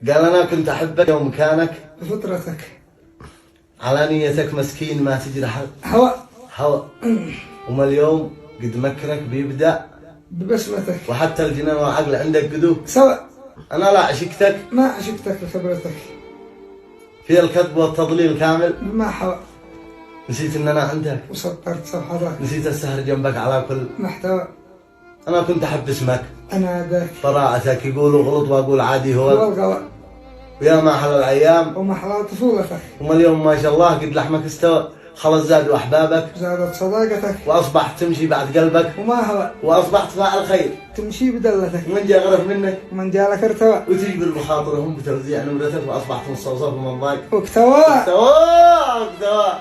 قال أنا كنت أحبك يوم كانك بفطرتك، على نيتك مسكين ما تجرح هواء هوى، وما اليوم قد مكرك بيبدأ ببسمتك، وحتى الجنان والعقل عندك قدو سوا. أنا لا عشقتك ما عشقتك لخبرتك، في الكذب والتضليل كامل، بما حوى. نسيت إن أنا عندك، وسطرت صفحتك، نسيت السهر جنبك على كل محتوى. أنا كنت أحب اسمك أنا ذاك براعتك، يقولوا غلط وأقول عادي هو هو، الغواء ويا ما حلى الأيام ومحلى طفولتك. وما اليوم ما شاء الله قد لحمك استوى، خلص زادوا أحبابك زادت صداقتك وأصبحت تمشي بعد قلبك، وما هوى. وأصبحت فاعل خير، تمشي بدلتك ومن جاء غرف منك ومن جالك ارتوى. وتجبر بخاطرهم بتوزيع نمرتك، وأصبحت مستوصف ومن ضاق واكتوى. اكتوى.